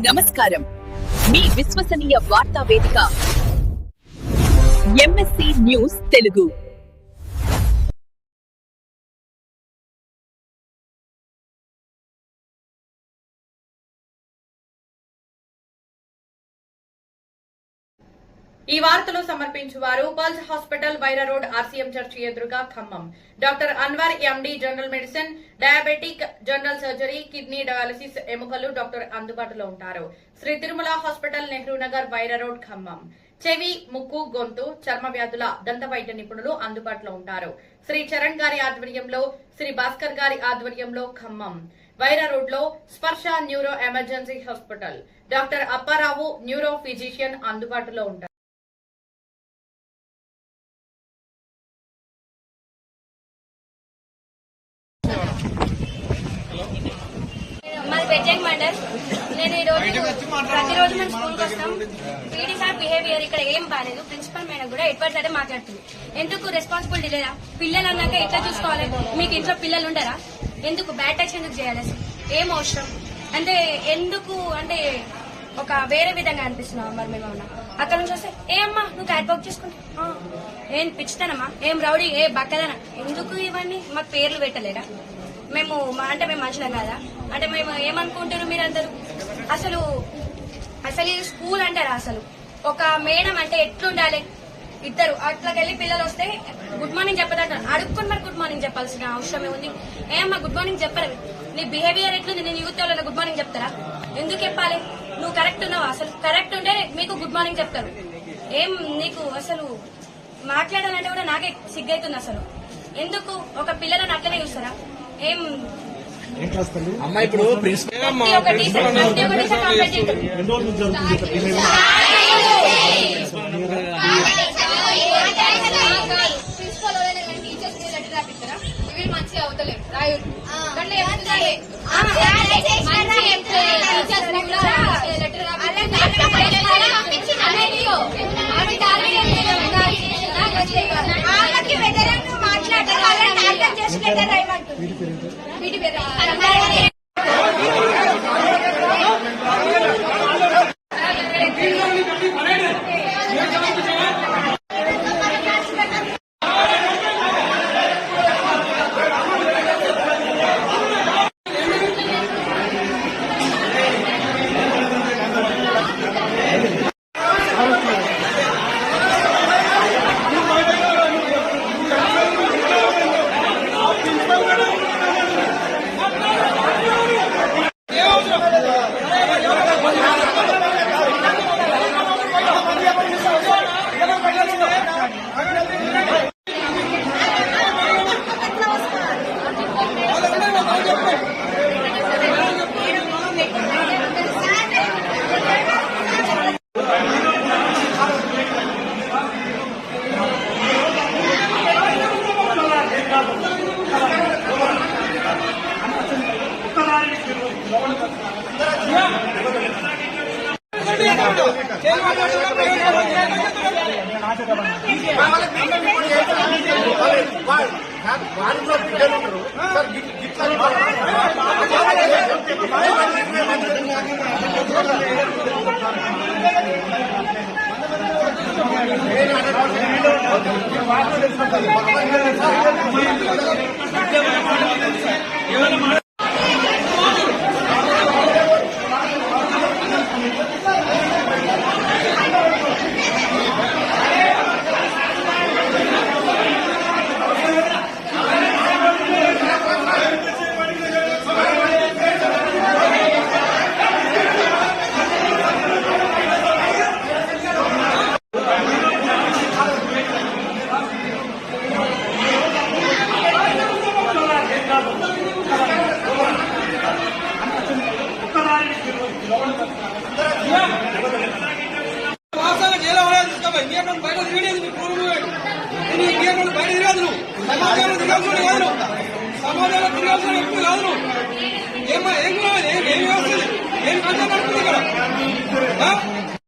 నమస్కారం. మీ విశ్వసనీయ వార్తా వేదిక ఎంఎస్సి న్యూస్ తెలుగు. ఈ వార్తలు సమర్పించువారు pulse hospital Wyra road RCM church ఎదురుగా Khammam. Doctor Anwar MD general medicine, diabetic, general surgery, kidney dialysis, ఎముకలు డాక్టర్ అందుబాటులో ఉంటారు. Shri Tirumala hospital, Nehru Nagar, Wyra road Khammam. చెవి, ముక్కు, గొంతు, చర్మ వ్యాధుల దంత వైద్య నిపుణులు అందుబాటులో ఉంటారు. శ్రీ చరణ్ గారి ఆధ్వర్యంలో, శ్రీ భాస్కర్ గారి ఆధ్వర్యంలో ఖమ్మం. వైరా రోడ్ లో స్పర్శ neuro emergency hospital, doctor Apparao neuro physician అందుబాటులో ఉంటారు. నేను ఈ రోజు ప్రతిరోజు మేము స్కూల్కి వస్తాం. పీడీ సార్ బిహేవియర్ ఇక్కడ ఏం బాగాలేదు. ప్రిన్సిపల్ మేడం కూడా ఎటువంటి సరే మాట్లాడుతుంది. ఎందుకు రెస్పాన్సిబిలిటీ లేదా? పిల్లలు అన్నాక ఎట్లా చూసుకోవాలి? మీకు ఇంట్లో పిల్లలు ఉండరా? ఎందుకు బ్యాడ్ టచ్ ఎందుకు చేయాలి? అసలు ఏం అవసరం అంటే ఎందుకు అంటే ఒక వేరే విధంగా అనిపిస్తున్నాం. మరి మేము అక్కడ నుంచి వస్తే ఏమ్మా నువ్వు క్యాట్ వాక్ చేసుకుంటా, ఏం పిచ్చితానమ్మా, ఏం రౌడీ, ఏ బక్కదనా, ఎందుకు ఇవన్నీ? మాకు పేర్లు పెట్టలేరా? మేము అంటే మేము మనుషులం కదా అంటే మేము ఏమనుకుంటారు మీరందరూ? అసలు అసలు ఇది స్కూల్ అంటారా? అసలు ఒక మేడం అంటే ఎట్లుండాలి? ఇద్దరు అట్లకెళ్ళి పిల్లలు వస్తే గుడ్ మార్నింగ్ చెప్పదంటారు. అడుక్కొని మరి గుడ్ మార్నింగ్ చెప్పాల్సిన అవసరం ఏముంది? ఏమమ్మా గుడ్ మార్నింగ్ చెప్పరు? నీ బిహేవియర్ ఎట్లుంది? నేను యూత్ వాళ్ళ గుడ్ మార్నింగ్ చెప్తారా? ఎందుకు చెప్పాలి? నువ్వు కరెక్ట్ ఉన్నావు. అసలు కరెక్ట్ ఉంటే మీకు గుడ్ మార్నింగ్ చెప్తారు. ఏం నీకు అసలు మాట్లాడాలంటే కూడా నాకే సిగ్గైతుంది. అసలు ఎందుకు ఒక పిల్లలను అట్లనే చూస్తారా? ఏం అమ్మా ఇప్పుడు ప్రిన్సిపల్ మంచిగా అవుతలేదు సమాజంలో తిరగాల్సిన వ్యక్తి కాదు నువ్వు. ఏం వ్యవస్థ? ఏం కంటే నడుపుతుంది ఇక్కడ?